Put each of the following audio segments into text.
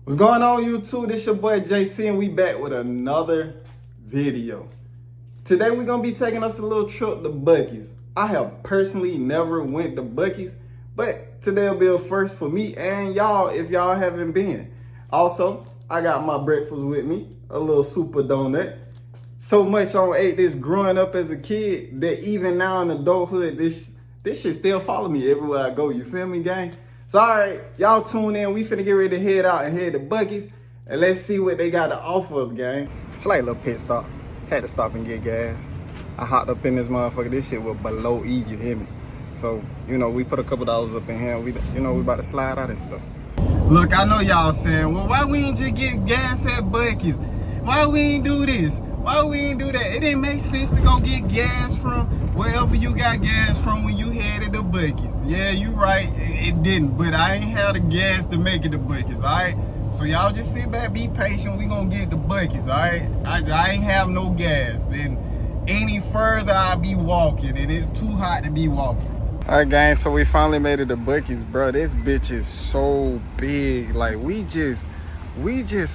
What's going on, YouTube? This your boy JC and we back with another video. Today we're gonna be taking us a little trip to Buc-ee's. I have personally never went to Buc-ee's, but today will be a first for me and y'all if y'all haven't been. Also, I got my breakfast with me, a little super donut. So much I ate this growing up as a kid that even now in adulthood, this shit still follow me everywhere I go. You feel me, gang? So all right, y'all tune in. We finna get ready to head out and head to Buc-ee's, and let's see what they got to offer us, gang. Slight little pit stop. Had to stop and get gas. I hopped up in this motherfucker. This shit was below E, you hear me? So, you know, we put a couple dollars up in here. We about to slide out and stuff. Look, I know y'all saying, well, why we ain't just get gas at Buc-ee's? Why we ain't do this? Why we ain't do that? It didn't make sense to go get gas from wherever you got gas from when you headed to Buc-ee's. Yeah, you right, it didn't, but I ain't had the gas to make it to Buc-ee's, all right? So y'all just sit back, be patient, we gonna get to Buc-ee's, all right? I ain't have no gas, then any further I'll be walking, and it's too hot to be walking. All right, gang, so we finally made it to Buc-ee's, bro. This bitch is so big, like we just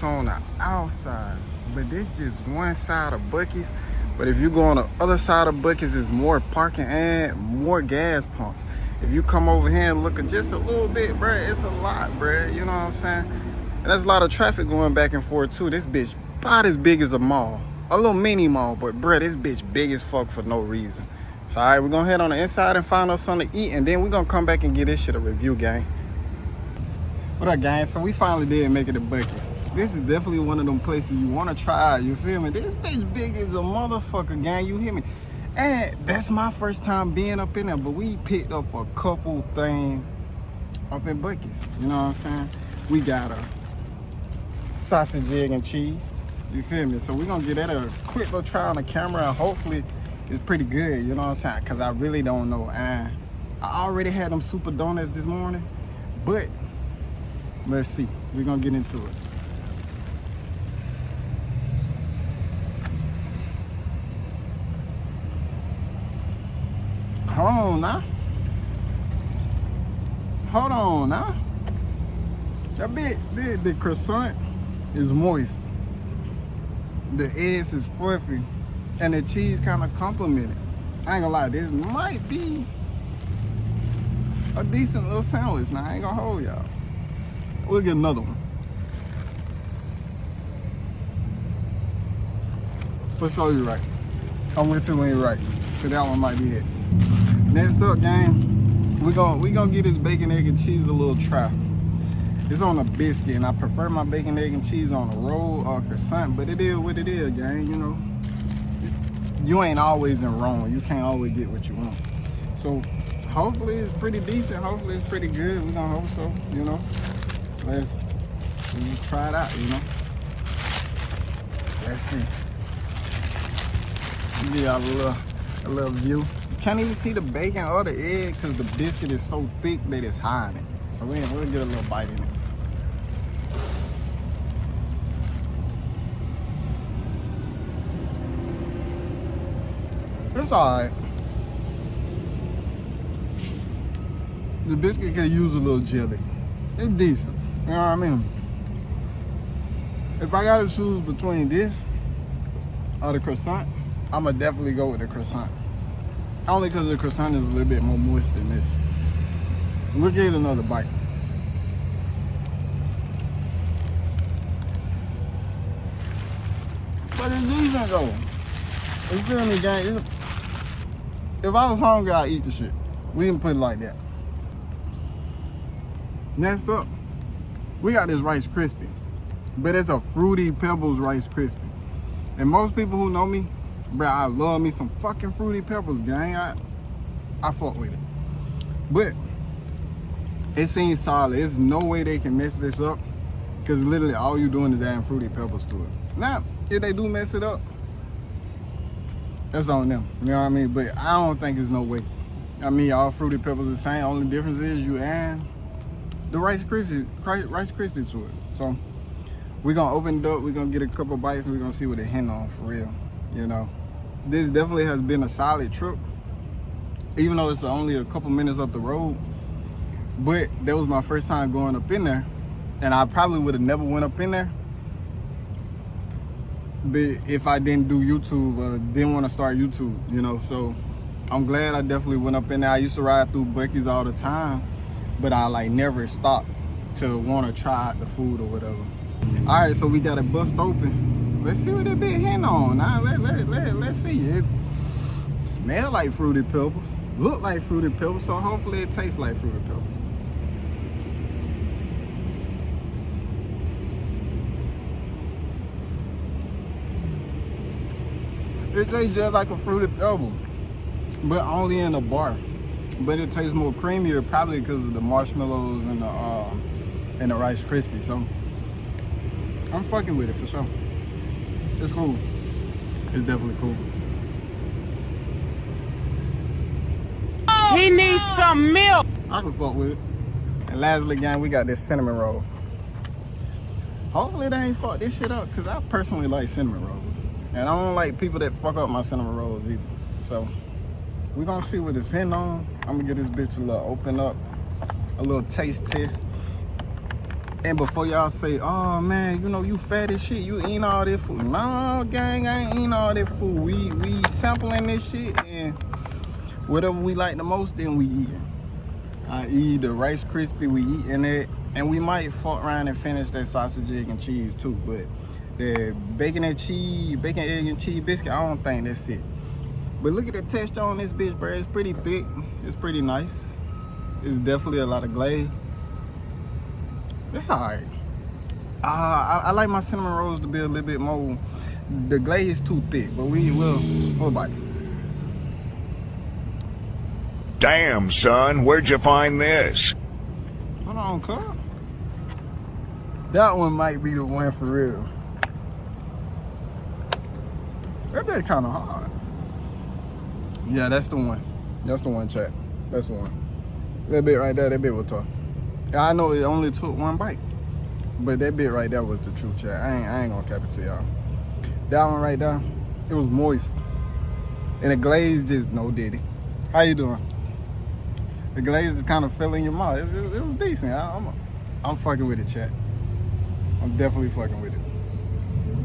on the outside. But this just one side of Buc-ee's. But if you go on the other side of Buc-ee's, there's more parking and more gas pumps. If you come over here and look at just a little bit, bruh, it's a lot, bruh. You know what I'm saying? And there's a lot of traffic going back and forth too. This bitch about as big as a mall. A little mini mall, but bruh, this bitch big as fuck for no reason. So all right, we're gonna head on the inside and find us something to eat, and then we're gonna come back and get this shit a review, gang. What up, gang? So we finally did make it to Buc-ee's. This is definitely one of them places you want to try, you feel me? This bitch big as a motherfucker, gang, you hear me? And that's my first time being up in there, but we picked up a couple things up in Buc-ee's, you know what I'm saying? We got a sausage, egg, and cheese, you feel me? So we're gonna get that a quick little try on the camera, and hopefully it's pretty good, you know what I'm saying? Because I really don't know. And I already had them super donuts this morning, but let's see, we're gonna get into it. Hold on now. That bit, the croissant is moist. The eggs is fluffy. And the cheese kind of complimented. I ain't gonna lie, this might be a decent little sandwich. Now, I ain't gonna hold y'all. We'll get another one. For sure you're right. I'm with you when you're right. So that one might be it. Next up, gang, we gonna get this bacon, egg, and cheese a little try. It's on a biscuit, and I prefer my bacon, egg, and cheese on a roll or a croissant, but it is what it is, gang, you know. You ain't always in wrong. You can't always get what you want. So hopefully it's pretty decent. Hopefully it's pretty good. We're gonna hope so, you know. Let's try it out, you know. Let's see. Give y'all a little view. Can't even see the bacon or the egg because the biscuit is so thick that it's hiding. So we'll get a little bite in it. It's alright. The biscuit could use a little jelly. It's decent. You know what I mean? If I gotta choose between this or the croissant, I'ma definitely go with the croissant. Only because the croissant is a little bit more moist than this. We'll get another bite. But it's decent though. You feel me, gang? If I was hungry, I'd eat the shit. We didn't put it like that. Next up, we got this Rice Krispie. But it's a Fruity Pebbles Rice Krispie. And most people who know me, bro, I love me some fucking Fruity Pebbles, gang. I fuck with it. But it seems solid. There's no way they can mess this up, because literally all you doing is adding Fruity Pebbles to it. Now, if they do mess it up, that's on them. You know what I mean? But I don't think there's no way. I mean, all Fruity Pebbles are the same. Only difference is you add the Rice Krispies to it. So we're gonna open it up. We're gonna get a couple bites, and we're gonna see what it hint on for real. You know, this definitely has been a solid trip, even though it's only a couple minutes up the road. But that was my first time going up in there, And I probably would have never went up in there. But if I didn't do YouTube, didn't want to start YouTube, you know. So I'm glad I definitely went up in there. I used to ride through Buc-ee's all the time, but I like never stopped to want to try out the food or whatever. All right, so we got it bust open. Let's see what that bit hitting on. Now let's see. It smell like Fruity Pebbles, look like Fruity Pebbles, so hopefully it tastes like Fruity Pebbles. It tastes just like a Fruity Pebble, but only in a bar. But it tastes more creamier, probably because of the marshmallows and the Rice Krispies. So I'm fucking with it for sure. It's cool. It's definitely cool. He needs some milk. I can fuck with it. And lastly, gang, we got this cinnamon roll. Hopefully they ain't fuck this shit up, because I personally like cinnamon rolls. And I don't like people that fuck up my cinnamon rolls either. So we're gonna see what it's hitting on. I'm gonna give this bitch a little open up, a little taste test. And before y'all say, oh man, you know, you fat as shit, you eating all this food. No, gang, I ain't eating all this food. We sampling this shit, and whatever we like the most, then we eating. I eat the Rice Krispie, we eating it. And we might fuck around and finish that sausage, egg, and cheese too. But the bacon, egg, and cheese biscuit, I don't think that's it. But look at the texture on this bitch, bro. It's pretty thick. It's pretty nice. It's definitely a lot of glaze. It's alright. I like my cinnamon rolls to be a little bit more. The glaze is too thick, but we'll bite it. Damn, son, where'd you find this? Hold on, cuz. That one might be the one for real. That bit kind of hard. Yeah, that's the one. That's the one, chat. That's the one. That bit right there, that bit was tough. I know it only took one bite, but that bit right there was the truth, chat. I ain't gonna cap it to y'all. That one right there, it was moist. And the glaze just no diddy. How you doing? The glaze is kind of filling your mouth. It was decent. I'm fucking with it, chat. I'm definitely fucking with it.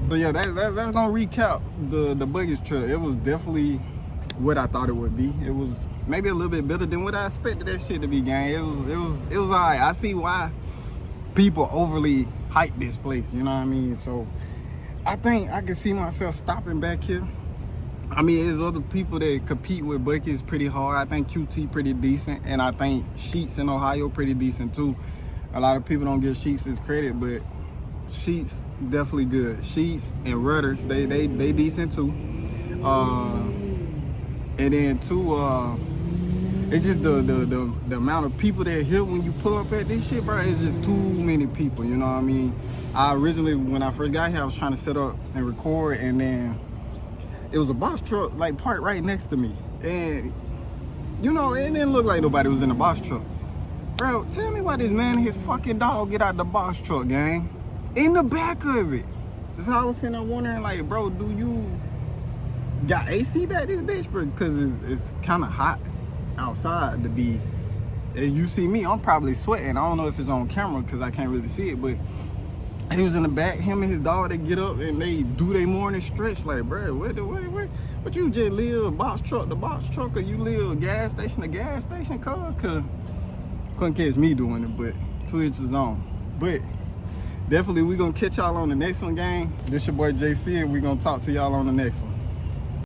So yeah, that's gonna recap the Buc-ee's trip. It was definitely what I thought it would be. It was maybe a little bit better than what I expected that shit to be, gang. It was alright. I see why people overly hype this place, you know what I mean? So I think I can see myself stopping back here. I mean, there's other people that compete with Buc-ee's pretty hard. I think QT pretty decent, and I think Sheetz in Ohio pretty decent too. A lot of people don't give Sheetz his credit, but Sheetz definitely good. Sheetz and Rudders, they decent too. And then too, it's just the amount of people that here when you pull up at this shit, bro. It's just too many people. You know what I mean? I originally, when I first got here, I was trying to set up and record, and then it was a box truck like parked right next to me, and you know, it didn't look like nobody was in the box truck. Bro, tell me why this man and his fucking dog get out the box truck, gang, in the back of it. So I was sitting there wondering, like, bro, do you got AC back this bitch, bro? Because it's kind of hot outside to be. As you see me, I'm probably sweating. I don't know if it's on camera because I can't really see it, but he was in the back, him and his dog, they get up and they do their morning stretch. Like, bro, what you just live box truck to box truck, or you live gas station to gas station, cuz? Couldn't catch me doing it, but to each his own. But definitely we gonna catch y'all on the next one, gang. This your boy JC, and we gonna talk to y'all on the next one.